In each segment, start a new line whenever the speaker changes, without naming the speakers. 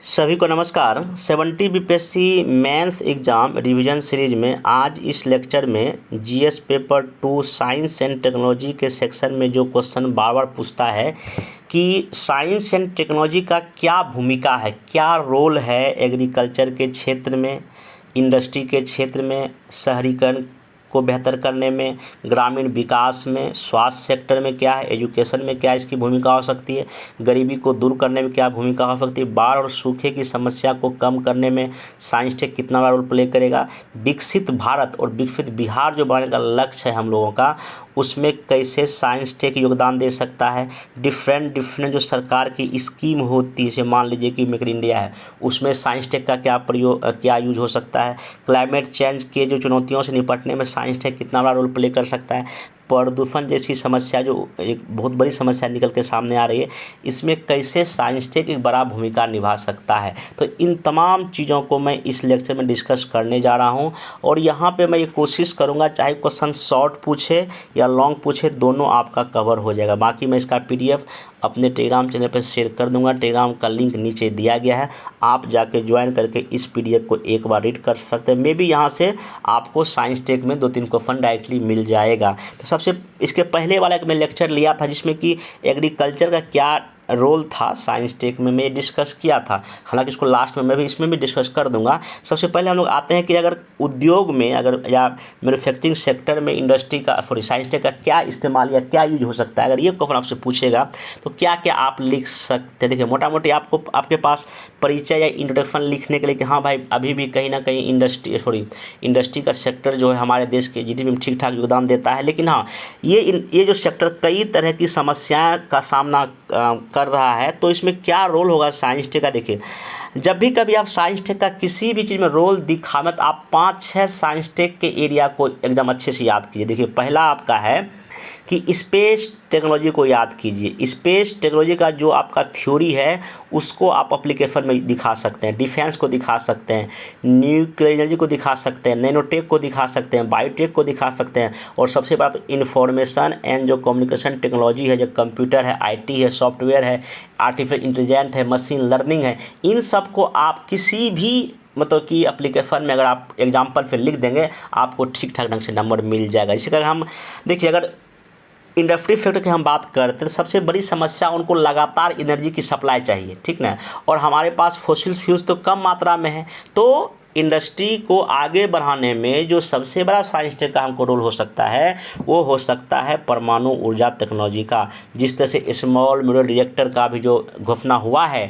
सभी को नमस्कार। 70 BPSC mains exam revision series में आज इस लेक्चर में GS paper 2 science and technology के सेक्शन में जो क्वेश्चन बार बार पूछता है कि साइंस एंड टेक्नोलॉजी का क्या भूमिका है, क्या रोल है एग्रीकल्चर के क्षेत्र में, इंडस्ट्री के क्षेत्र में, शहरीकरण को बेहतर करने में, ग्रामीण विकास में, स्वास्थ्य सेक्टर में क्या है, एजुकेशन में क्या इसकी भूमिका हो सकती है, गरीबी को दूर करने में क्या भूमिका हो सकती है, बाढ़ और सूखे की समस्या को कम करने में साइंस टेक कितना बड़ा रोल प्ले करेगा, विकसित भारत और विकसित बिहार जो बनाने का लक्ष्य है हम लोगों का, उसमें कैसे साइंस टेक योगदान दे सकता है, डिफरेंट जो सरकार की स्कीम होती है, जैसे मान लीजिए कि मेक इन इंडिया है, उसमें साइंस टेक का क्या यूज हो सकता है, क्लाइमेट चेंज के जो चुनौतियों से निपटने में साइंस टेक कितना बड़ा रोल प्ले कर सकता है, प्रदूषण जैसी समस्या जो एक बहुत बड़ी समस्या निकल के सामने आ रही है, इसमें कैसे साइंस टेक एक बड़ा भूमिका निभा सकता है। तो इन तमाम चीज़ों को मैं इस लेक्चर में डिस्कस करने जा रहा हूं और यहाँ पे मैं ये कोशिश करूँगा चाहे क्वेश्चन शॉर्ट पूछे या लॉन्ग पूछे, दोनों आपका कवर हो जाएगा। बाकी मैं इसका PDF अपने टेलीग्राम चैनल पर शेयर कर दूंगा। टेलीग्राम का लिंक नीचे दिया गया है, आप जाके ज्वाइन करके इस PDF को एक बार रीड कर सकते हैं। मे बी यहाँ से आपको साइंस टेक में 2-3 क्वेश्चन डायरेक्टली मिल जाएगा। तो सबसे इसके पहले वाला एक मैं लेक्चर लिया था जिसमें कि एग्रीकल्चर का क्या रोल था साइंस टेक में, मैं डिस्कस किया था। हालांकि इसको लास्ट में मैं भी इसमें भी डिस्कस कर दूंगा। सबसे पहले हम लोग आते हैं कि अगर उद्योग में अगर या मैन्युफैक्चरिंग सेक्टर में इंडस्ट्री का साइंस टेक का क्या इस्तेमाल या क्या यूज हो सकता है। अगर ये क्वेश्चन आपसे पूछेगा तो क्या क्या आप लिख सकते हैं। देखिए मोटा मोटी आपको आपके पास परिचय या इंट्रोडक्शन लिखने के लिए कि हाँ भाई अभी भी कहीं ना कहीं इंडस्ट्री का सेक्टर जो है हमारे देश के GDP में ठीक ठाक योगदान देता है, लेकिन हाँ ये जो सेक्टर कई तरह की समस्याएं का सामना कर रहा है, तो इसमें क्या रोल होगा साइंस टेक का। देखिए जब भी कभी आप साइंस टेक का किसी भी चीज़ में रोल दिखा मत, आप 5-6 साइंस टेक के एरिया को एकदम अच्छे से याद कीजिए। देखिए पहला आपका है कि स्पेस टेक्नोलॉजी को याद कीजिए। स्पेस टेक्नोलॉजी का जो आपका थ्योरी है उसको आप एप्लीकेशन में दिखा सकते हैं, डिफेंस को दिखा सकते हैं, न्यूक्लियर एनर्जी को दिखा सकते हैं, नैनोटेक को दिखा सकते हैं, बायोटेक को दिखा सकते हैं, और सबसे बड़ा इंफॉर्मेशन एंड जो कम्युनिकेशन टेक्नोलॉजी है, जो कंप्यूटर है, IT है, सॉफ्टवेयर है, आर्टिफिशियल इंटेलिजेंस है, मशीन लर्निंग है, इन सब को आप किसी भी मतलब कि एप्लीकेशन में अगर आप एग्जाम्पल फिर लिख देंगे आपको ठीक ठाक ढंग से नंबर मिल जाएगा। इसी कारण हम देखिए अगर इंडस्ट्री सेक्टर की हम बात करते हैं तो सबसे बड़ी समस्या उनको लगातार एनर्जी की सप्लाई चाहिए, ठीक ना, और हमारे पास फॉसिल फ्यूल्स तो कम मात्रा में है। तो इंडस्ट्री को आगे बढ़ाने में जो सबसे बड़ा साइंस टेक का हमको रोल हो सकता है वो हो सकता है परमाणु ऊर्जा टेक्नोलॉजी का। जिस तरह से स्मॉल मॉड्यूलर रिएक्टर का भी जो घोषणा हुआ है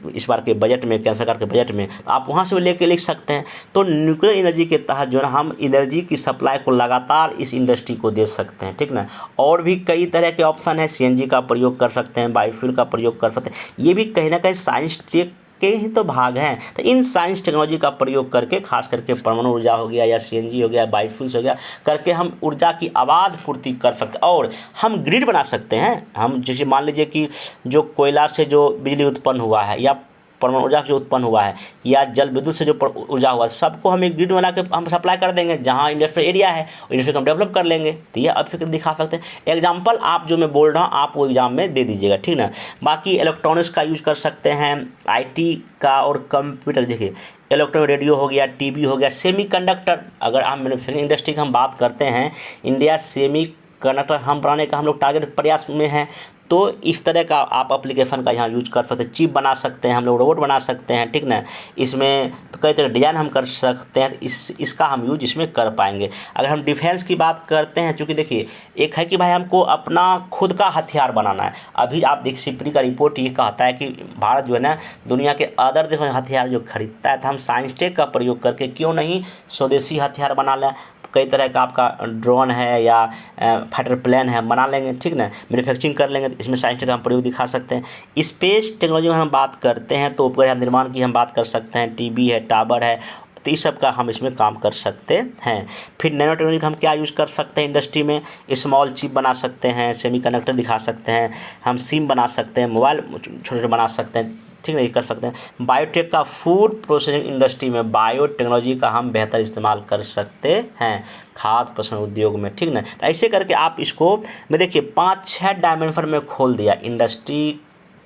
इस बार के बजट में, केंद्र सरकार के बजट में, तो आप वहाँ से लेके लिख सकते हैं। तो न्यूक्लियर एनर्जी के तहत जो है हम एनर्जी की सप्लाई को लगातार इस इंडस्ट्री को दे सकते हैं, ठीक ना। और भी कई तरह के ऑप्शन है, CNG का प्रयोग कर सकते हैं, बायोफ्यूल का प्रयोग कर सकते हैं, ये भी कहीं ना कहीं साइंस टेक के ही तो भाग हैं। तो इन साइंस टेक्नोलॉजी का प्रयोग करके खास करके परमाणु ऊर्जा हो गया या CNG हो गया, बायोफ्यूल्स हो गया, करके हम ऊर्जा की आबाद पूर्ति कर सकते हैं और हम ग्रिड बना सकते हैं। हम जैसे मान लीजिए कि जो कोयला से जो बिजली उत्पन्न हुआ है या परमाणु ऊर्जा से उत्पन्न हुआ है या जल विद्युत से जो ऊर्जा हुआ है, सबको हम एक ग्रिड बना के हम सप्लाई कर देंगे। जहाँ इंडस्ट्रियल एरिया है इंडस्ट्री को हम डेवलप कर लेंगे। तो ये अब फिर दिखा सकते हैं। एग्जाम्पल आप जो मैं बोल रहा हूँ आप वो एग्जाम में दे दीजिएगा, ठीक ना। बाकी इलेक्ट्रॉनिक्स का यूज कर सकते हैं, IT का और कंप्यूटर। देखिए इलेक्ट्रॉनिक रेडियो हो गया, TV हो गया, सेमीकंडक्टर। अगर हम मैन्युफैक्चरिंग इंडस्ट्री की हम बात करते हैं, इंडिया सेमीकंडक्टर हम बनाने का हम लोग टारगेट प्रयास में हैं। तो इस तरह का आप एप्लीकेशन का यहाँ यूज कर सकते हैं। चिप बना सकते हैं हम लोग, रोबोट बना सकते हैं, ठीक ना। इसमें तो कई तरह डिज़ाइन हम कर सकते हैं, इसका हम यूज इसमें कर पाएंगे। अगर हम डिफेंस की बात करते हैं, चूँकि देखिए एक है कि भाई हमको अपना खुद का हथियार बनाना है। अभी आप देखिए सिप्री का रिपोर्ट ये कहता है कि भारत जो है ना दुनिया के अदर देशों में हथियार जो खरीदता है, तो हम साइंस टेक का प्रयोग करके क्यों नहीं स्वदेशी हथियार बना लें। कई तरह का आपका ड्रोन है या फाइटर प्लेन है, बना लेंगे, ठीक ना, मैन्युफैक्चरिंग कर लेंगे। इसमें साइंस टेक का हम प्रयोग दिखा सकते हैं। स्पेस टेक्नोलॉजी में हम बात करते हैं तो उपग्रह निर्माण की हम बात कर सकते हैं, TV है, टावर है, तो इस सब का हम इसमें काम कर सकते हैं। फिर नैनो टेक्नोलॉजी का हम क्या यूज़ कर सकते हैं इंडस्ट्री में, स्मॉल चिप बना सकते हैं, सेमीकंडक्टर दिखा सकते हैं, हम सिम बना सकते हैं, मोबाइल छोटे छोटे बना सकते हैं, ठीक है, ये कर सकते हैं। बायोटेक का फूड प्रोसेसिंग इंडस्ट्री में बायोटेक्नोलॉजी का हम बेहतर इस्तेमाल कर सकते हैं, खाद्य प्रसंस्करण उद्योग में, ठीक ना। तो ऐसे करके आप इसको मैं देखिए 5-6 डायमेंशन में खोल दिया। इंडस्ट्री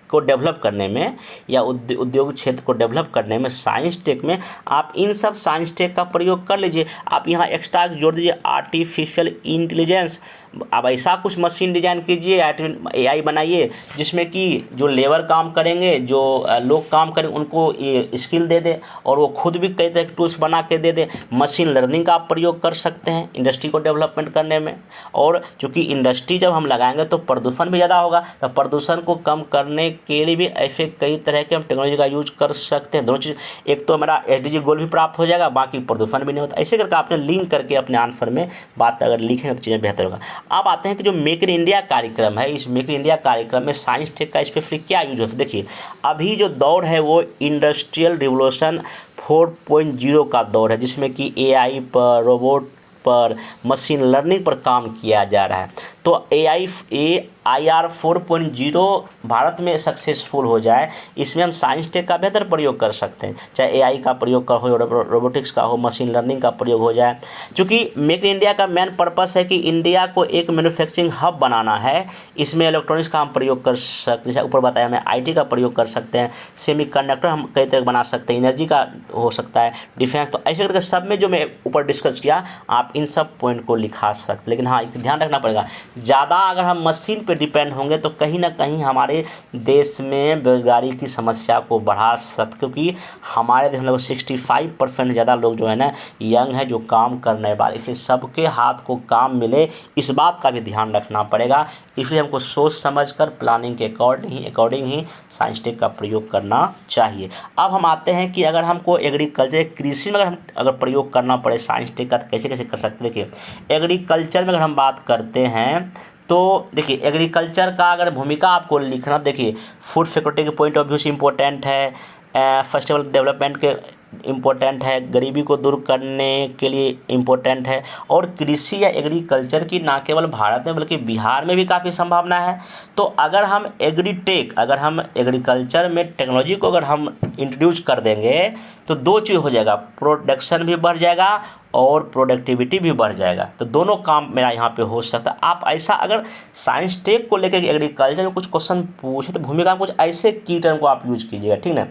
को डेवलप करने में या उद्योग क्षेत्र को डेवलप करने में साइंस टेक में आप इन सब साइंस टेक का प्रयोग कर लीजिए। आप यहाँ एक्स्ट्रा जोड़ दीजिए आर्टिफिशियल इंटेलिजेंस। अब ऐसा कुछ मशीन डिजाइन कीजिए, AI बनाइए जिसमें कि जो लेबर काम करेंगे, जो लोग काम करेंगे, उनको ये स्किल दे दे और वो खुद भी कई तरह के टूल्स बना के दे दे। मशीन लर्निंग का आप प्रयोग कर सकते हैं इंडस्ट्री को डेवलपमेंट करने में। और चूँकि इंडस्ट्री जब हम लगाएंगे तो प्रदूषण भी ज़्यादा होगा, तो प्रदूषण को कम करने के लिए भी ऐसे कई तरह के हम टेक्नोलॉजी का यूज कर सकते हैं। दोनों चीज़, एक तो हमारा SDG गोल भी प्राप्त हो जाएगा, बाकी प्रदूषण भी नहीं होता। ऐसे करके आपने लिंक करके अपने आंसर में बात अगर लिखेंगे तो चीज़ें बेहतर होगा। अब आते हैं कि जो मेक इन इंडिया कार्यक्रम है, इस मेक इन इंडिया कार्यक्रम में साइंस टेक का स्पेशली क्या यूज होता है। देखिए, अभी जो दौर है वो इंडस्ट्रियल रिवोल्यूशन 4.0 का दौर है, जिसमें कि AI पर, रोबोट पर, मशीन लर्निंग पर काम किया जा रहा है। तो AIR 4.0 भारत में सक्सेसफुल हो जाए, इसमें हम साइंस टेक का बेहतर प्रयोग कर सकते हैं। चाहे AI का प्रयोग का हो, रोबोटिक्स का हो, मशीन लर्निंग का प्रयोग हो जाए। क्योंकि मेक इन इंडिया का मेन पर्पस है कि इंडिया को एक मैन्युफैक्चरिंग हब बनाना है। इसमें इलेक्ट्रॉनिक्स का हम प्रयोग कर सकते हैं, जैसे ऊपर बताया हमें IT का प्रयोग कर सकते हैं, सेमीकंडक्टर हम कई तरह बना सकते हैं, एनर्जी का हो सकता है, डिफेंस। तो ऐसे करके सब में जो मैं ऊपर डिस्कस किया, आप इन सब पॉइंट को लिखा सकते। लेकिन हाँ, एक ध्यान रखना पड़ेगा, ज़्यादा अगर हम मशीन पे डिपेंड होंगे तो कहीं ना कहीं हमारे देश में बेरोजगारी की समस्या को बढ़ा सकते, क्योंकि हमारे देश में 65% ज़्यादा लोग जो है ना यंग है, जो काम करने वाले। इसलिए सबके हाथ को काम मिले, इस बात का भी ध्यान रखना पड़ेगा। इसलिए हमको सोच समझ कर प्लानिंग के अकॉर्डिंग ही साइंस टेक का प्रयोग करना चाहिए। अब हम आते हैं कि अगर हमको एग्रीकल्चर, कृषि में अगर प्रयोग करना पड़े साइंस टेक का तो कैसे कैसे कर सकते हैं। देखिए, एग्रीकल्चर में अगर हम बात करते हैं तो देखिए, एग्रीकल्चर का अगर भूमिका आपको लिखना, देखिए फूड सिक्योरिटी के पॉइंट ऑफ व्यू से इम्पोर्टेंट है, सस्टेनेबल डेवलपमेंट के इम्पोर्टेंट है, गरीबी को दूर करने के लिए इम्पोर्टेंट है। और कृषि या एग्रीकल्चर की ना केवल भारत में बल्कि बिहार में भी काफ़ी संभावना है। तो अगर हम एग्रीकल्चर में टेक्नोलॉजी को अगर हम इंट्रोड्यूस कर देंगे तो दो चीज़ हो जाएगा, प्रोडक्शन भी बढ़ जाएगा और प्रोडक्टिविटी भी बढ़ जाएगा। तो दोनों काम मेरा यहाँ पे हो सकता है। आप ऐसा अगर साइंस टेक को लेकर एग्रीकल्चर में कुछ क्वेश्चन पूछे तो भूमिका में कुछ ऐसे की टर्म को आप यूज कीजिएगा, ठीक ना।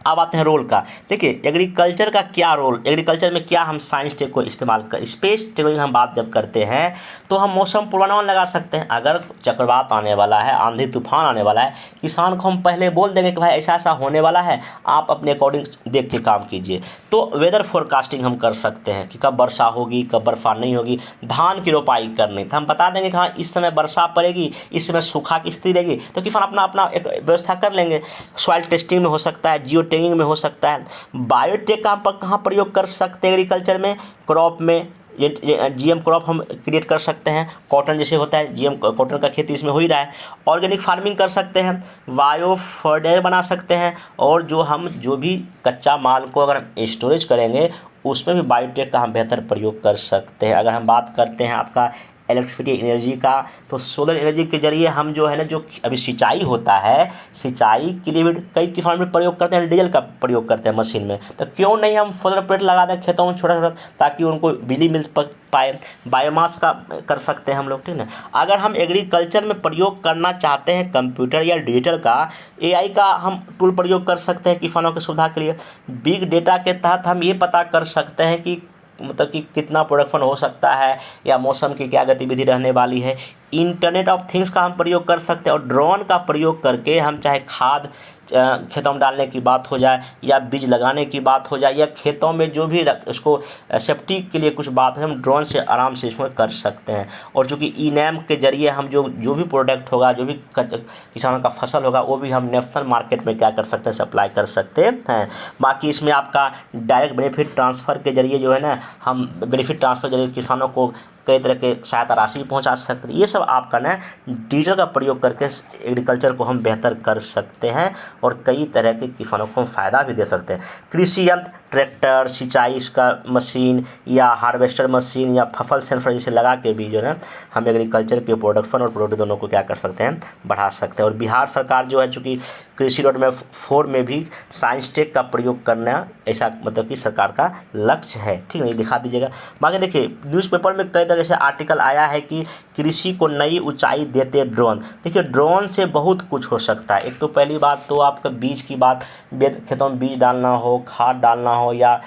अब आते हैं रोल का। देखिए, एग्रीकल्चर का क्या रोल, एग्रीकल्चर में क्या हम साइंस टेक को इस्तेमाल कर, स्पेस टेक्नोलॉजी हम बात जब करते हैं तो हम मौसम पूर्वानुमान लगा सकते हैं। अगर चक्रवात आने वाला है, आंधी तूफान आने वाला है, किसान को हम पहले बोल देंगे कि भाई ऐसा ऐसा होने वाला है, आप अपने अकॉर्डिंग देख के काम कीजिए। तो वेदर फोरकास्टिंग हम कर सकते हैं कि कब वर्षा होगी, कब बर्फा नहीं होगी। धान की रोपाई करनी तो हम बता देंगे कि हाँ इस समय वर्षा पड़ेगी, इस समय सूखा की स्थिति रहेगी, तो किसान अपना अपना एक व्यवस्था कर लेंगे। सॉइल टेस्टिंग में हो सकता है, जियो टैगिंग में हो सकता है। बायोटेक का हम कहाँ प्रयोग कर सकते हैं एग्रीकल्चर में, क्रॉप में, GM क्रॉप हम क्रिएट कर सकते हैं। कॉटन जैसे होता है, GM कॉटन का खेती इसमें हो ही रहा है। ऑर्गेनिक फार्मिंग कर सकते हैं, बायो फर्टिलाइजर बना सकते हैं, और जो भी कच्चा माल को अगर हम स्टोरेज करेंगे उसमें भी बायोटेक का हम बेहतर प्रयोग कर सकते हैं। अगर हम बात करते हैं आपका इलेक्ट्रिसिटी एनर्जी का, तो सोलर एनर्जी के जरिए हम जो है ना, जो अभी सिंचाई होता है, सिंचाई के लिए भी कई किसान भी प्रयोग करते हैं, डीजल का प्रयोग करते हैं मशीन में। तो क्यों नहीं हम सोलर प्लेट लगा दें खेतों में छोटा छोटा, ताकि उनको बिजली मिल पाए। बायोमास का कर सकते हैं हम लोग, ठीक है। अगर हम एग्रीकल्चर में प्रयोग करना चाहते हैं कंप्यूटर या डिजिटल का, AI का हम टूल प्रयोग कर सकते हैं किसानों की सुविधा के लिए। बिग डेटा के तहत हम ये पता कर सकते हैं कि मतलब कि कितना प्रोडक्शन हो सकता है या मौसम की क्या गतिविधि रहने वाली है। इंटरनेट ऑफ थिंग्स का हम प्रयोग कर सकते हैं, और ड्रोन का प्रयोग करके हम चाहे खाद खेतों में डालने की बात हो जाए, या बीज लगाने की बात हो जाए, या खेतों में जो भी उसको सेफ्टी के लिए कुछ बात है, हम ड्रोन से आराम से इसमें कर सकते हैं। और चूँकि ई-नैम के जरिए हम जो भी प्रोडक्ट होगा, जो भी किसानों का फसल होगा, वो भी हम नेशनल मार्केट में क्या कर सकते हैं, सप्लाई कर सकते हैं। बाकी इसमें आपका डायरेक्ट बेनिफिट ट्रांसफ़र के जरिए जो है ना, हम बेनिफिट ट्रांसफ़र के जरिए किसानों को कई तरह के सहायता राशि पहुंचा सकते हैं। ये सब आपका ना डिजिटल का प्रयोग करके एग्रीकल्चर को हम बेहतर कर सकते हैं, और कई तरह के किसानों को हम फ़ायदा भी दे सकते हैं। कृषि यंत्र, ट्रैक्टर, सिंचाई का मशीन या हार्वेस्टर मशीन या फसल सेंसर जैसे लगा के भी जो है हम एग्रीकल्चर के प्रोडक्शन और प्रोडक्ट दोनों को क्या कर सकते हैं, बढ़ा सकते हैं। और बिहार सरकार जो है, चूँकि कृषि रोडमैप 4 में भी साइंस टेक का प्रयोग करना ऐसा मतलब कि सरकार का लक्ष्य है, ठीक है। ये दिखा दीजिएगा। बाकी देखिए, न्यूज़पेपर में कई तरह से आर्टिकल आया है कि कृषि को नई ऊंचाई देते ड्रोन। देखिए ड्रोन से बहुत कुछ हो सकता है। एक तो पहली बात तो आपका बीज की बात, खेतों में बीज डालना हो, खाद डालना हो, या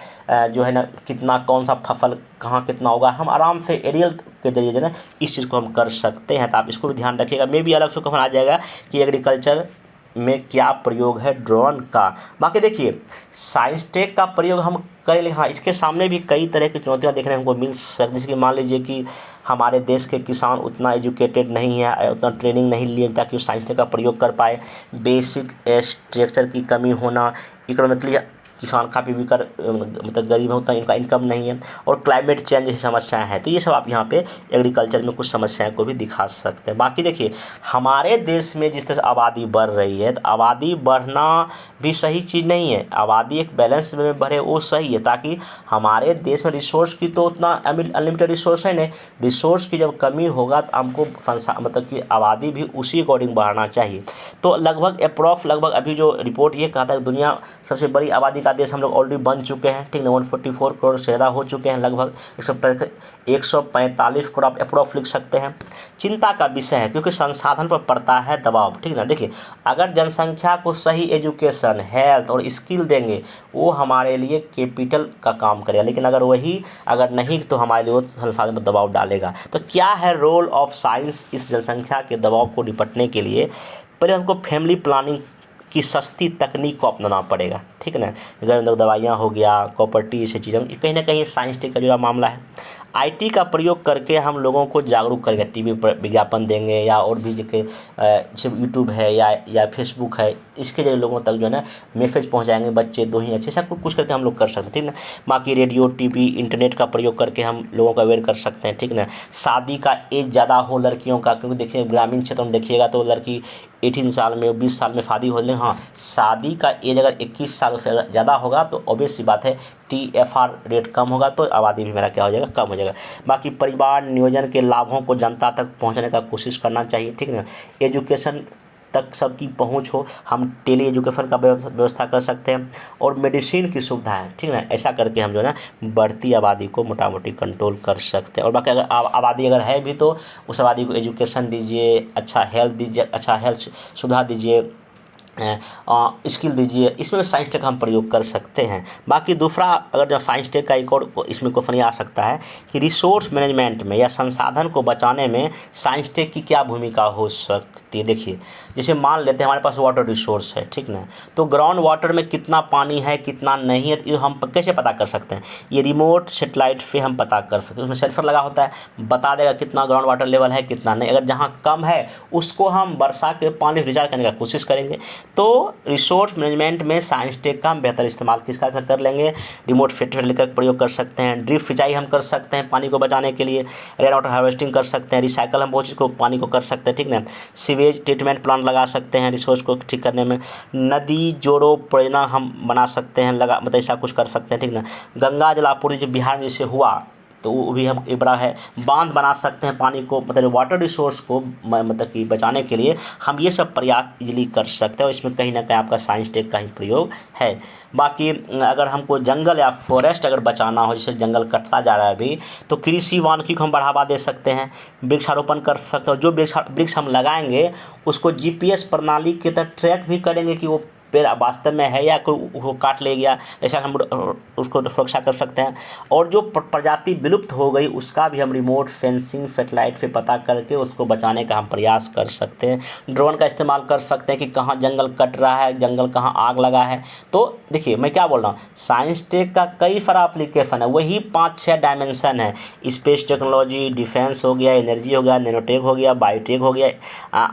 जो है ना कितना कौन सा फसल कहाँ कितना होगा, हम आराम से एरियल के जरिए जो है ना इस चीज़ को हम कर सकते हैं। तो आप इसको भी ध्यान रखिएगा। मे भी अलग से क्वेश्चन आ जाएगा कि एग्रीकल्चर में क्या प्रयोग है ड्रोन का। बाकी देखिए साइंस टेक का प्रयोग हम करें, हाँ इसके सामने भी कई तरह की चुनौतियां देखने हमको मिल सकती, जैसे कि मान लीजिए कि हमारे देश के किसान उतना एजुकेटेड नहीं है, उतना ट्रेनिंग नहीं लिए ताकि वो साइंस टेक का प्रयोग कर पाए, बेसिक स्ट्रक्चर की कमी होना, इकोनॉमिकली किसान काफ़ी वीकर मतलब गरीब है, उतना इनका इनकम नहीं है, और क्लाइमेट चेंज जैसी समस्याएं हैं। तो ये सब आप यहाँ पे एग्रीकल्चर में कुछ समस्याओं को भी दिखा सकते हैं। बाकी देखिए हमारे देश में जिस तरह से आबादी बढ़ रही है, तो आबादी बढ़ना भी सही चीज़ नहीं है। आबादी एक बैलेंस में बढ़े वो सही है, ताकि हमारे देश में रिसोर्स की तो उतना अनलिमिटेड रिसोर्स है नहीं, रिसोर्स की जब कमी होगा तो हमको मतलब कि आबादी भी उसी अकॉर्डिंग बढ़ाना चाहिए। तो लगभग अप्रॉक्स लगभग अभी जो रिपोर्ट ये कहता है दुनिया सबसे बड़ी आबादी का देश हम लोग ऑलरेडी बन चुके हैं, ठीक ना। 144 करोड़ से ज़्यादा हो चुके हैं, लगभग 145 करोड़ आप अप्रॉक्स लिख सकते हैं। चिंता का विषय है क्योंकि संसाधन पर पड़ता है दबाव, ठीक ना। देखिए अगर जनसंख्या को सही एजुकेशन, हेल्थ और स्किल देंगे वो हमारे लिए कैपिटल का काम करेगा, लेकिन अगर नहीं तो हमारे लिए वो संसाधन पर दबाव डालेगा। तो क्या है रोल ऑफ साइंस इस जनसंख्या के दबाव को निपटने के लिए? पहले हमको फैमिली प्लानिंग की सस्ती तकनीक को अपनाना पड़ेगा, ठीक है ना। अगर दवाइयाँ हो गया, प्रॉपर्टी, ऐसी चीज़ें, कहीं ना कहीं साइंस टेक का जो मामला है। आईटी का प्रयोग करके हम लोगों को जागरूक करेंगे, टीवी पर विज्ञापन देंगे, या और भी जैसे यूट्यूब है या फेसबुक है, इसके जरिए लोगों तक जो है ना मैसेज पहुंचाएंगे। बच्चे दो ही अच्छे, सब कुछ करके हम लोग कर सकते हैं, ठीक ना। बाकी रेडियो, टीवी, इंटरनेट का प्रयोग करके हम लोगों को अवेयर कर सकते हैं, ठीक ना। शादी का एज ज़्यादा हो लड़कियों का, क्योंकि देखिए ग्रामीण क्षेत्र में देखिएगा तो लड़की 18 साल में 20 साल में शादी हो जाए। हाँ, शादी का एज अगर 21 साल से ज़्यादा होगा तो ऑब्वियस सी बात है TFR रेट कम होगा, तो आबादी भी मेरा क्या हो जाएगा, कम हो जाएगा। बाकी परिवार नियोजन के लाभों को जनता तक पहुंचाने का कोशिश करना चाहिए, ठीक ना। एजुकेशन तक सबकी पहुंच हो, हम टेली एजुकेशन का व्यवस्था कर सकते हैं, और मेडिसिन की सुविधा है, ठीक ना। ऐसा करके हम जो है ना बढ़ती आबादी को मोटा मोटी कंट्रोल कर सकते हैं। और बाकी अगर आबादी अगर है भी तो उस आबादी को एजुकेशन दीजिए, अच्छा हेल्थ दीजिए, अच्छा हेल्थ सुविधा दीजिए, स्किल दीजिए, इसमें साइंस टेक हम प्रयोग कर सकते हैं। बाकी दूसरा अगर जो साइंस टेक का एक और इसमें क्वेश्चन ये आ सकता है कि रिसोर्स मैनेजमेंट में या संसाधन को बचाने में साइंस टेक की क्या भूमिका हो सकती है। देखिए जैसे मान लेते हैं हमारे पास वाटर रिसोर्स है, ठीक ना, तो ग्राउंड वाटर में कितना पानी है कितना नहीं है, तो हम कैसे पता कर सकते हैं? ये रिमोट सेटेलाइट से हम पता कर सकते हैं। उसमें सेंसर लगा होता है, बता देगा कितना ग्राउंड वाटर लेवल है कितना नहीं। अगर जहाँ कम है उसको हम वर्षा के पानी रिचार्ज करने का कोशिश करेंगे। तो रिसोर्स मैनेजमेंट में साइंस टेक का हम बेहतर इस्तेमाल किसका कर लेंगे? रिमोट सेटेलाइट का प्रयोग कर सकते हैं, ड्रिप सिंचाई हम कर सकते हैं पानी को बचाने के लिए, रेन वाटर हार्वेस्टिंग कर सकते हैं, रिसाइकल हम बहुत चीज़ को पानी को कर सकते हैं, ठीक ना। सीवेज ट्रीटमेंट प्लांट लगा सकते हैं रिसोर्स को ठीक करने में, नदी जोड़ो परियोजना हम बना सकते हैं, मतलब ऐसा कुछ कर सकते हैं, ठीक ना। गंगा जल आपूर्ति जो बिहार में जैसे हुआ तो वो भी हम एक बड़ा है, बांध बना सकते हैं पानी को, मतलब वाटर रिसोर्स को मतलब कि बचाने के लिए हम ये सब प्रयास इजीली कर सकते हैं, और इसमें कहीं ना कहीं आपका साइंस टेक का ही प्रयोग है। बाकी अगर हमको जंगल या फॉरेस्ट अगर बचाना हो, जैसे जंगल कटता जा रहा है अभी, तो कृषि वानिकी को हम बढ़ावा दे सकते हैं, वृक्षारोपण कर सकते हैं, और जो वृक्ष हम लगाएंगे उसको GPS प्रणाली के तहत ट्रैक भी करेंगे कि वो पेड़ वास्तव में है या कोई वो काट ले गया, ऐसा हम उसको सुरक्षा कर सकते हैं। और जो प्रजाति विलुप्त हो गई उसका भी हम रिमोट सेंसिंग सेटेलाइट से पता करके उसको बचाने का हम प्रयास कर सकते हैं। ड्रोन का इस्तेमाल कर सकते हैं कि कहाँ जंगल कट रहा है, जंगल कहाँ आग लगा है। तो देखिए मैं क्या बोल रहा हूँ, साइंस टेक का कई सारा एप्लीकेशन है, वही 5-6 डायमेंशन है। स्पेस टेक्नोलॉजी, डिफेंस हो गया, एनर्जी हो गया, नैनोटेक हो गया, बायोटेक हो गया,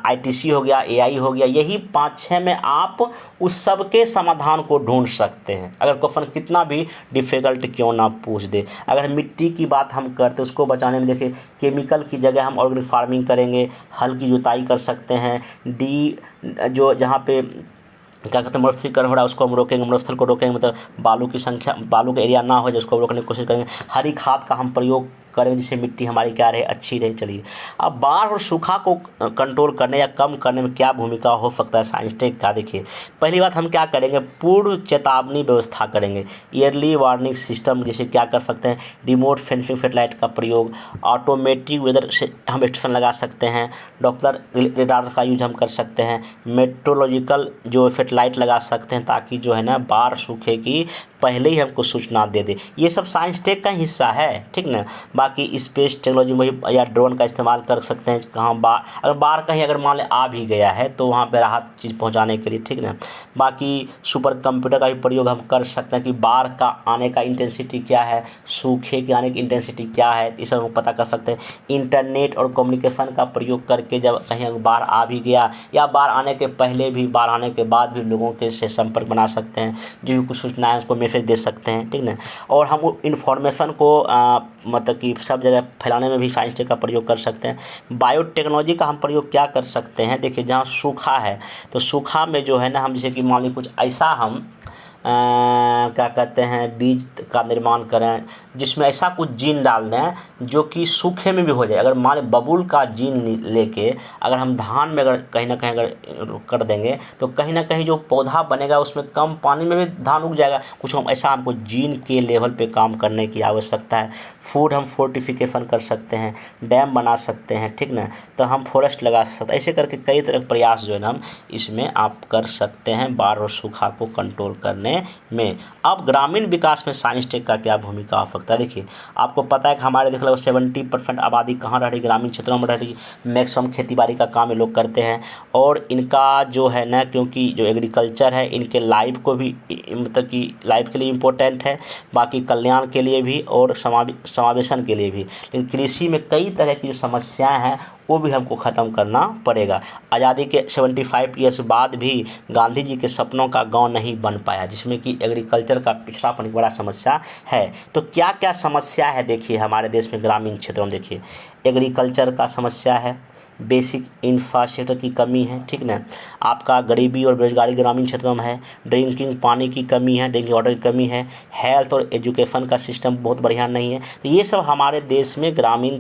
ITC हो गया, AI हो गया, यही 5-6 में आप उस सब के समाधान को ढूंढ सकते हैं। अगर क्वेश्चन कितना भी डिफिकल्ट क्यों ना पूछ दे, अगर मिट्टी की बात हम करते उसको बचाने में देखिए केमिकल की जगह हम ऑर्गेनिक फार्मिंग करेंगे, हल की जुताई कर सकते हैं, जो जहाँ पे क्या कहते हैं मरुस्थलीकरण हो रहा है उसको हम रोकेंगे, मरुस्थल को रोकेंगे, मतलब बालू की संख्या, बालू का एरिया ना हो जाए उसको रोकने की कोशिश करेंगे। हरी खाद का हम प्रयोग करें जिससे मिट्टी हमारी क्या रहे, अच्छी रहे। चलिए, अब बाढ़ और सूखा को कंट्रोल करने या कम करने में क्या भूमिका हो सकता है साइंस टेक का। देखिए, पहली बात हम क्या करेंगे, पूर्व चेतावनी व्यवस्था करेंगे, ईयरली वार्निंग सिस्टम, जैसे क्या कर सकते हैं, रिमोट सेंसिंग सैटेलाइट का प्रयोग, ऑटोमेटिक वेदर से हम स्टेशन लगा सकते हैं, डॉप्लर रेडार का यूज हम कर सकते हैं, मेट्रोलॉजिकल जो सैटेलाइट लगा सकते हैं ताकि जो है ना बाढ़ सूखे की पहले ही हमको सूचना दे दे। ये सब साइंस टेक का हिस्सा है, ठीक ना। बाकी स्पेस टेक्नोलॉजी वही या ड्रोन का इस्तेमाल कर सकते हैं, कहाँ बाढ़, अगर बाढ़ कहीं अगर मान ले आ भी गया है तो वहाँ पे राहत चीज़ पहुँचाने के लिए, ठीक ना। बाकी सुपर कंप्यूटर का भी प्रयोग हम कर सकते हैं कि बाढ़ का आने का इंटेंसिटी क्या है, सूखे के आने की इंटेंसिटी क्या है, ये सब हम पता कर सकते हैं। इंटरनेट और कम्युनिकेशन का प्रयोग करके जब कहीं बाढ़ आ भी गया या बाढ़ आने के पहले भी, बाढ़ आने के बाद भी लोगों के से संपर्क बना सकते हैं, जो भी कुछ सूचना है उसको मैसेज दे सकते हैं, ठीक ना। और हम इन्फॉर्मेशन को मतलब कि सब जगह फैलाने में भी साइंस टेक का प्रयोग कर सकते हैं। बायोटेक्नोलॉजी का हम प्रयोग क्या कर सकते हैं, देखिए जहाँ सूखा है तो सूखा में जो है ना हम जैसे कि मान लीजिए कुछ ऐसा हम क्या कहते हैं बीज का निर्माण करें जिसमें ऐसा कुछ जीन डाल दें जो कि सूखे में भी हो जाए। अगर मान लें बबुल का जीन लेके अगर हम धान में अगर कहीं ना कहीं अगर कर देंगे तो कहीं ना कहीं जो पौधा बनेगा उसमें कम पानी में भी धान उग जाएगा। कुछ हम ऐसा हमको जीन के लेवल पे काम करने की आवश्यकता है। फूड हम फोर्टिफिकेशन कर सकते हैं, डैम बना सकते हैं, ठीक ना। तो हम फॉरेस्ट लगा सकते हैं, ऐसे करके कई तरह के प्रयास जो है ना हम इसमें आप कर सकते हैं बाढ़ और सूखा को कंट्रोल करने में। अब ग्रामीण विकास में साइंस टेक का क्या भूमिका हो सकता है। देखिए, आपको पता है कि हमारे देख लो 70% आबादी कहाँ रह रही, ग्रामीण क्षेत्रों में रह रही। मैक्सिमम खेती बाड़ी का काम ये लोग करते हैं और इनका जो है ना, क्योंकि जो एग्रीकल्चर है इनके लाइफ को भी मतलब कि लाइफ के लिए इम्पोर्टेंट है, बाकी कल्याण के लिए भी और समावेशन के लिए भी। लेकिन कृषि में कई तरह की जो समस्याएं हैं वो भी हमको ख़त्म करना पड़ेगा। आज़ादी के 75 ईयर्स बाद भी गांधी जी के सपनों का गांव नहीं बन पाया, जिसमें कि एग्रीकल्चर का पिछड़ापन एक बड़ा समस्या है। तो क्या क्या समस्या है देखिए हमारे देश में ग्रामीण क्षेत्रों में। देखिए, एग्रीकल्चर का समस्या है, बेसिक इंफ्रास्ट्रक्चर की कमी है, ठीक ना। आपका गरीबी और बेरोजगारी ग्रामीण क्षेत्रों में है, ड्रिंकिंग पानी की कमी है, ड्रिंकिंग वाटर की कमी है, हेल्थ और एजुकेशन का सिस्टम बहुत बढ़िया नहीं है। तो ये सब हमारे देश में ग्रामीण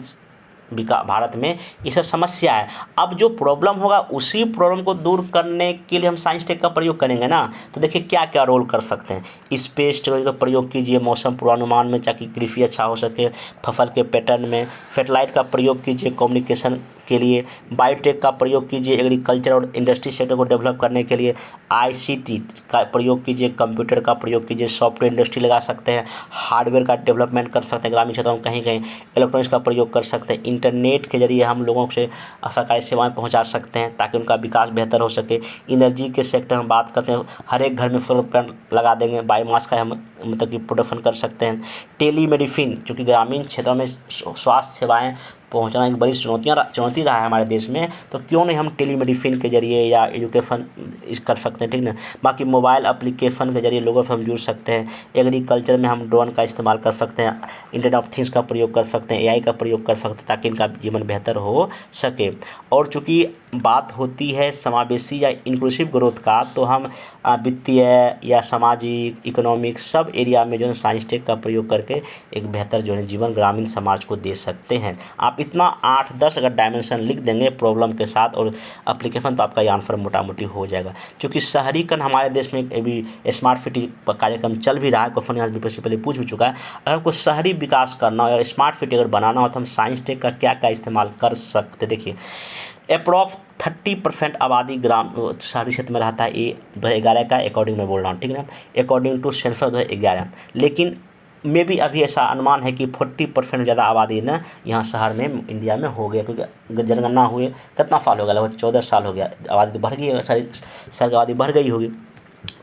भारत में ये सब समस्या है। अब जो प्रॉब्लम होगा उसी प्रॉब्लम को दूर करने के लिए हम साइंस टेक का प्रयोग करेंगे ना। तो देखिए क्या क्या रोल कर सकते हैं। स्पेस टेक्नोलॉजी का प्रयोग कीजिए मौसम पूर्वानुमान में ताकि कृषि अच्छा हो सके, फसल के पैटर्न में। सैटेलाइट का प्रयोग कीजिए कम्युनिकेशन के लिए। बायोटेक का प्रयोग कीजिए एग्रीकल्चर और इंडस्ट्री सेक्टर को डेवलप करने के लिए। आईसीटी का प्रयोग कीजिए, कंप्यूटर का प्रयोग कीजिए, सॉफ्टवेयर इंडस्ट्री लगा सकते हैं, हार्डवेयर का डेवलपमेंट कर सकते हैं ग्रामीण क्षेत्रों में कहीं कहीं, इलेक्ट्रॉनिक्स का प्रयोग कर सकते हैं। इंटरनेट के जरिए हम लोगों से सरकारी सेवाएं पहुंचा सकते हैं ताकि उनका विकास बेहतर हो सके। एनर्जी के सेक्टर में बात करते हैं, हर एक घर में सोलर प्लांट लगा देंगे, बायोमास का हम मतलब कि प्रोडक्शन कर सकते हैं। टेलीमेडिसिन, क्योंकि ग्रामीण क्षेत्रों में स्वास्थ्य सेवाएं पहुंचाना एक बड़ी चुनौती रहा है हमारे देश में, तो क्यों नहीं हम टेलीमेडिसिन के जरिए या एजुकेशन कर सकते हैं, ठीक ना। बाकी मोबाइल एप्लीकेशन के जरिए लोगों से हम जुड़ सकते हैं। एग्रीकल्चर में हम ड्रोन का इस्तेमाल कर सकते हैं, इंटरनेट ऑफ थिंग्स का प्रयोग कर सकते हैं, एआई का प्रयोग कर सकते हैं ताकि इनका जीवन बेहतर हो सके। और चूँकि बात होती है समावेशी या इंक्लूसिव ग्रोथ का, तो हम वित्तीय या सामाजिक इकोनॉमिक सब एरिया में जो है साइंस टेक का प्रयोग करके एक बेहतर जो है जीवन ग्रामीण समाज को दे सकते हैं। आप इतना 8-10 अगर डायमेंशन लिख देंगे प्रॉब्लम के साथ और एप्लीकेशन, तो आपका ये आंसर मोटा मोटी हो जाएगा। क्योंकि शहरीकरण हमारे देश में अभी स्मार्ट सिटी कार्यक्रम चल भी रहा है, क्वेश्चन यहाँ बीपीएससी पहले पूछ भी चुका है। अगर हमको शहरी विकास करना हो या स्मार्ट सिटी अगर बनाना हो तो हम साइंस टेक का क्या क्या इस्तेमाल कर सकते। देखिए, अप्रॉक्स 30% आबादी शहरी क्षेत्र में रहता है, ये 2011 का अकॉर्डिंग मैं बोल रहा हूँ, ठीक है ना, अकॉर्डिंग टू सेंसस 2011। लेकिन में भी अभी ऐसा अनुमान है कि 40% ज़्यादा आबादी ना यहाँ शहर में इंडिया में हो गया, क्योंकि जनगणना हुए कितना साल हो गया, लगभग 14 साल हो गया, आबादी तो बढ़ गई है, सारी शहर की आबादी बढ़ गई होगी।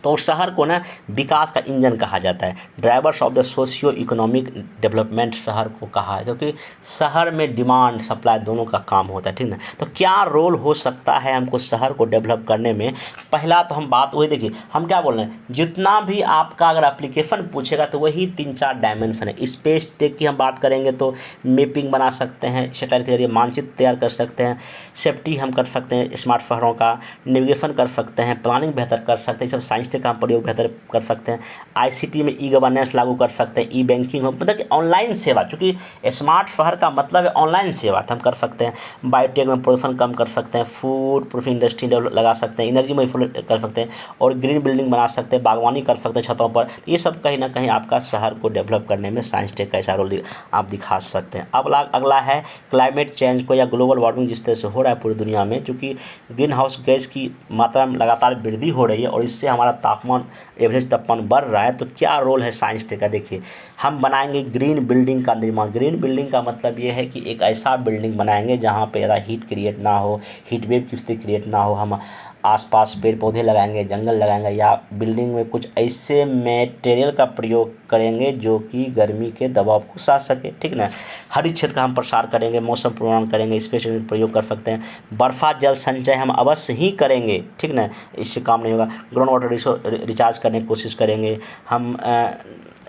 तो शहर को ना विकास का इंजन कहा जाता है, drivers of the socio economic development शहर को कहा है, क्योंकि शहर में डिमांड सप्लाई दोनों का काम होता है, ठीक ना। तो क्या रोल हो सकता है हमको शहर को डेवलप करने में। पहला तो हम बात वही देखिए, हम क्या बोल रहे हैं, जितना भी आपका अगर एप्लीकेशन पूछेगा तो वही 3-4 डायमेंशन है। स्पेस टेक की हम बात करेंगे तो मैपिंग बना सकते हैं, सैटेलाइट के जरिए मानचित्र तैयार कर सकते हैं, सेफ्टी हम कर सकते हैं स्मार्ट शहरों का, नेविगेशन कर सकते हैं, प्लानिंग बेहतर कर सकते हैं, सब साइंस टेक का हम प्रयोग बेहतर कर सकते हैं। ICT में ई-गवर्नेंस लागू कर सकते हैं, ई-बैंकिंग हो, मतलब कि ऑनलाइन सेवा, चूँकि स्मार्ट शहर का मतलब है ऑनलाइन सेवा, तो हम कर सकते हैं। बायोटेक में प्रदूषण कम कर सकते हैं, फूड प्रूफ इंडस्ट्री लगा सकते हैं, एनर्जी में कर सकते हैं, और ग्रीन बिल्डिंग बना सकते हैं, बागवानी कर सकते हैं छतों पर। ये सब कहीं ना कहीं आपका शहर को डेवलप करने में साइंस टेक का ऐसा रोल आप दिखा सकते हैं। अब अगला है क्लाइमेट चेंज को या ग्लोबल वार्मिंग जिस तरह से हो रहा है पूरी दुनिया में, चूँकि ग्रीन हाउस गैस की मात्रा में लगातार वृद्धि हो रही है और इससे हमारा तापमान, एवरेज तापमान बढ़ रहा है। तो क्या रोल है साइंस टेक का? देखिए, हम बनाएंगे ग्रीन बिल्डिंग का निर्माण। ग्रीन बिल्डिंग का मतलब ये है कि एक ऐसा बिल्डिंग बनाएंगे जहाँ पे ज़्यादा हीट क्रिएट ना हो, हीट वेव की स्थिति क्रिएट ना हो। हम आसपास पेड़ पौधे लगाएंगे, जंगल लगाएंगे, या बिल्डिंग में कुछ ऐसे मटेरियल का प्रयोग करेंगे जो कि गर्मी के दबाव को सह सके, ठीक ना। हरित क्षेत्र का हम प्रसार करेंगे, मौसम पूर्वानुमान करेंगे, स्पेस प्रयोग कर सकते हैं। बर्फा जल संचय हम अवश्य ही करेंगे, ठीक ना, इससे काम नहीं होगा। ग्राउंड वाटर रिचार्ज करने की कोशिश करेंगे। हम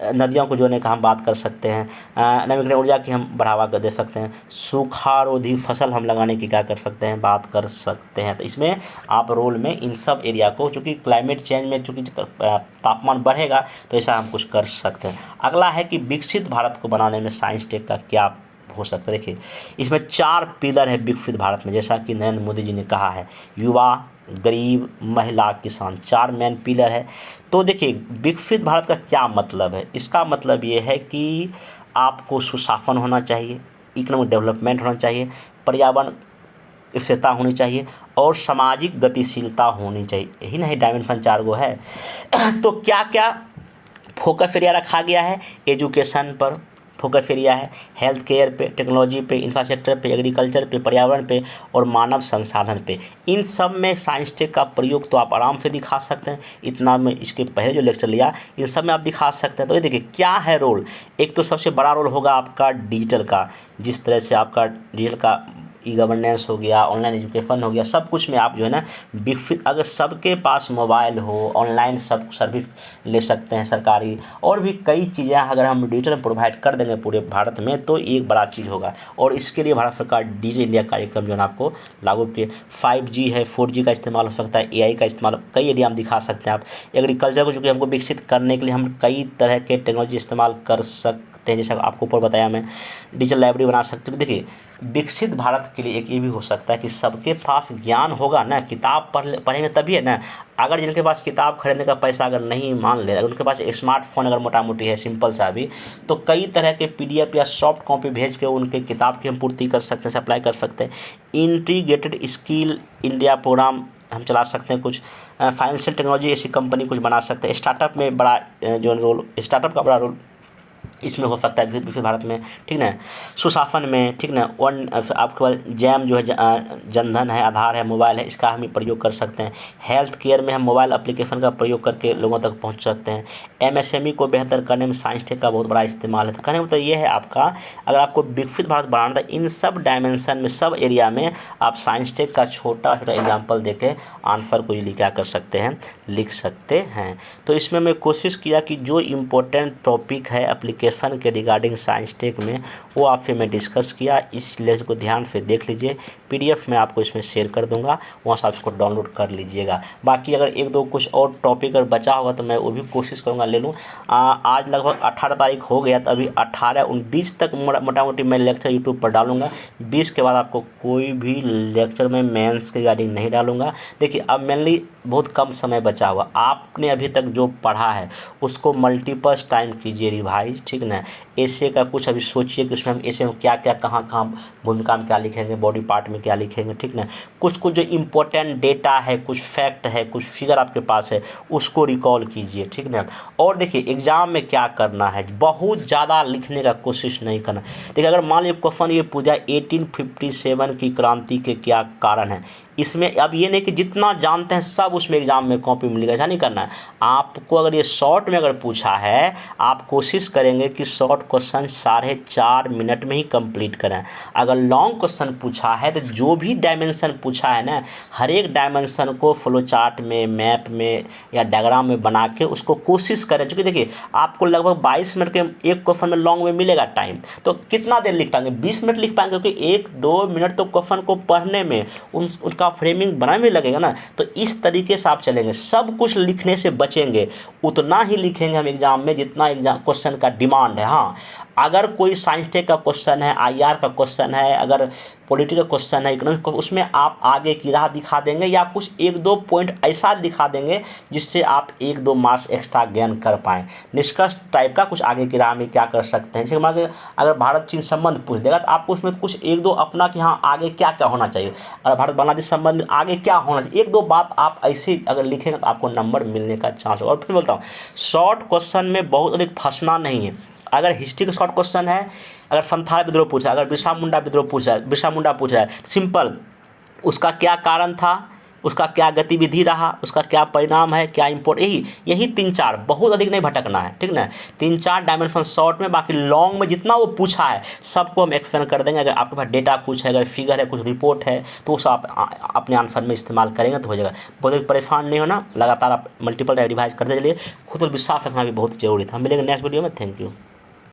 नदियों को जोड़ने का हम बात कर सकते हैं। नवीकरणीय ऊर्जा की हम बढ़ावा दे सकते हैं। सूखारोधी फसल हम लगाने की क्या कर सकते हैं, बात कर सकते हैं। तो इसमें आप रोल में इन सब एरिया को, चूँकि क्लाइमेट चेंज में चूँकि तापमान बढ़ेगा तो ऐसा हम कुछ कर सकते हैं। अगला है कि विकसित भारत को बनाने में साइंस टेक का क्या हो सकता है। देखिए, इसमें 4 पिलर है विकसित भारत में, जैसा कि नरेंद्र मोदी जी ने कहा है, युवा, गरीब, महिला, किसान, 4 मेन पिलर है। तो देखिए, विकसित भारत का क्या मतलब है? इसका मतलब ये है कि आपको सुशासन होना चाहिए, इकोनॉमिक डेवलपमेंट होना चाहिए, पर्यावरण स्थिरता होनी चाहिए और सामाजिक गतिशीलता होनी चाहिए। यही नहीं डायमेंशन 4 गो है। तो क्या क्या फोकस एरिया रखा गया है? एजुकेशन पर फोकस एरिया है, हेल्थ केयर पे, टेक्नोलॉजी पे, इंफ्रास्ट्रक्चर पे, एग्रीकल्चर पे, पर्यावरण पे और मानव संसाधन पे। इन सब में साइंस टेक का प्रयोग तो आप आराम से दिखा सकते हैं। इतना मैं इसके पहले जो लेक्चर लिया, इन सब में आप दिखा सकते हैं। तो ये देखिए क्या है रोल। एक तो सबसे बड़ा रोल होगा आपका डिजिटल का, जिस तरह से आपका डिजिटल का ई-गवर्नेंस हो गया, ऑनलाइन एजुकेशन हो गया, सब कुछ में आप जो है ना विकसित, अगर सबके पास मोबाइल हो, ऑनलाइन सब सर्विस ले सकते हैं सरकारी, और भी कई चीज़ें अगर हम डिजिटल प्रोवाइड कर देंगे पूरे भारत में, तो एक बड़ा चीज़ होगा। और इसके लिए भारत सरकार डिजिटल इंडिया कार्यक्रम जो है आपको लागू किए। 5G है, 4G का इस्तेमाल हो सकता है, AI का इस्तेमाल, कई एरिया हम दिखा सकते हैं। आप एग्रीकल्चर को चूँकि हमको विकसित करने के लिए हम कई तरह के टेक्नोलॉजी इस्तेमाल कर सकते हैं, जैसा आपको ऊपर बताया मैं, डिजिटल लाइब्रेरी बना सकते हो। देखिए, विकसित भारत के लिए एक ये भी हो सकता है कि सबके पास ज्ञान होगा ना, किताब पढ़ेंगे तभी है ना। अगर जिनके पास किताब खरीदने का पैसा अगर नहीं, मान ले अगर उनके पास एक स्मार्टफोन अगर मोटा मोटी है, सिंपल सा भी, तो कई तरह के PDF या सॉफ्ट कॉपी भेज के उनके किताब की हम पूर्ति कर सकते हैं, सप्लाई कर सकते हैं। इंटीग्रेटेड स्किल इंडिया प्रोग्राम हम चला सकते हैं। कुछ फाइनेंशियल टेक्नोलॉजी ऐसी कंपनी कुछ बना सकते हैं। स्टार्टअप में बड़ा जो रोल, स्टार्टअप का बड़ा रोल इसमें हो सकता है विकसित भारत में, ठीक ना। सुशासन में, ठीक ना, आपके पास जैम जो है, जनधन है, आधार है, मोबाइल है, इसका हम प्रयोग कर सकते हैं। हेल्थ केयर में हम मोबाइल एप्लीकेशन का प्रयोग करके लोगों तक पहुंच सकते हैं। MSME को बेहतर करने में साइंस टेक का बहुत बड़ा इस्तेमाल है। तो कहने का मतलब ये है आपका, अगर आपको विकसित भारत बनाना था, इन सब डायमेंशन में, सब एरिया में आप साइंस टेक का छोटा छोटा एग्जाम्पल देके आंसर को इजीली क्या कर सकते हैं, लिख सकते हैं। तो इसमें मैं कोशिश किया कि जो इम्पोर्टेंट टॉपिक है एप्लीकेशन के रिगार्डिंग साइंस टेक में, वो आपसे मैं डिस्कस किया। इस लेक्चर को ध्यान से देख लीजिए, PDF मैं आपको इसमें शेयर कर दूंगा, वहाँ से आप इसको डाउनलोड कर लीजिएगा। बाकी अगर एक दो कुछ और टॉपिक अगर बचा होगा तो मैं वो भी कोशिश करूँगा ले लूँ। आज लगभग 18 तारीख हो गया, तो अभी 18-19 तक मोटा मोटी मैं लेक्चर यूट्यूब पर डालूंगा। 20 के बाद आपको कोई भी लेक्चर में मेंस के रिगार्डिंग नहीं डालूंगा। देखिए, अब मेनली बहुत कम समय बचा हुआ, आपने अभी तक जो पढ़ा है उसको मल्टीपल्स टाइम कीजिए रिवाइज, ठीक ना। ऐसे का कुछ अभी सोचिए कि उसमें हम ऐसे में क्या क्या, कहाँ कहाँ भूमिका में क्या लिखेंगे, बॉडी पार्ट में क्या लिखेंगे, ठीक ना। कुछ कुछ जो इम्पोर्टेंट डेटा है, कुछ फैक्ट है, कुछ फिगर आपके पास है, उसको रिकॉल कीजिए, ठीक ना। और देखिए, एग्जाम में क्या करना है, बहुत ज़्यादा लिखने का कोशिश नहीं करना। देखिए, अगर मान लीजिए क्वेश्चन ये पूछा 1857 की क्रांति के क्या कारण है, इसमें अब ये नहीं कि जितना जानते हैं सब उसमें एग्जाम में कॉपी मिलेगा, ऐसा नहीं करना है आपको। अगर ये शॉर्ट में अगर पूछा है, आप कोशिश करेंगे कि शॉर्ट क्वेश्चन 4.5 मिनट में ही कंप्लीट करें। अगर लॉन्ग क्वेश्चन पूछा है तो जो भी डायमेंशन पूछा है ना, हर एक डायमेंशन को फ्लो चार्ट में, मैप में या डायग्राम में बना के उसको कोशिश करें। क्योंकि देखिए, आपको लगभग 22 मिनट के एक क्वेश्चन में लॉन्ग में मिलेगा टाइम, तो कितना देर लिख पाएंगे, 20 मिनट लिख पाएंगे, क्योंकि 1-2 मिनट तो क्वेश्चन को पढ़ने में, उनका का फ्रेमिंग बनाने में लगेगा ना, तो इस तरीके से आप चलेंगे, सब कुछ लिखने से बचेंगे, उतना ही लिखेंगे हम एग्जाम में जितना एग्जाम क्वेश्चन का डिमांड है। हाँ, अगर कोई साइंस टेक का क्वेश्चन है, आईआर का क्वेश्चन है, अगर पॉलिटिकल क्वेश्चन है, इकोनॉमिक, उसमें आप आगे की राह दिखा देंगे या कुछ एक दो पॉइंट ऐसा दिखा देंगे जिससे आप एक दो मार्क्स एक्स्ट्रा गेन कर पाएँ। निष्कर्ष टाइप का कुछ आगे की राह में क्या कर सकते हैं, जैसे मान लीजिए अगर भारत चीन संबंध पूछ देगा तो आपको उसमें कुछ एक दो अपना कि हाँ आगे क्या क्या होना चाहिए, अगर भारत बांग्लादेश संबंध में आगे क्या होना चाहिए, एक दो बात आप ऐसे अगर लिखेंगे तो आपको नंबर मिलने का चांस होगा। और फिर बोलता हूँ, शॉर्ट क्वेश्चन में बहुत अधिक फंसना नहीं है। अगर हिस्ट्री का शॉर्ट क्वेश्चन है, अगर संथाल विद्रोह पूछा, अगर बिरसा मुंडा विद्रोह पूछा, बिरसा मुंडा पूछ रहा है, सिंपल, उसका क्या कारण था, उसका क्या गतिविधि रहा, उसका क्या परिणाम है, क्या इम्पोर्ट, यही तीन चार, बहुत अधिक नहीं भटकना है, ठीक ना। तीन चार डायमेंशन शॉर्ट में, बाकी लॉन्ग में जितना वो पूछा है सबको हम एक्सप्लेन कर देंगे। अगर आपके पास डेटा कुछ है, अगर फिगर है, कुछ रिपोर्ट है, तो उस आप अपने आंसर में इस्तेमाल करेंगे तो हो जाएगा। बहुत परेशान नहीं होना, लगातार आप मल्टीपल रिवाइज करते चलिए, खुद पर विश्वास रखना भी बहुत जरूरी था। हम मिलेंगे नेक्स्ट वीडियो में। Thank you.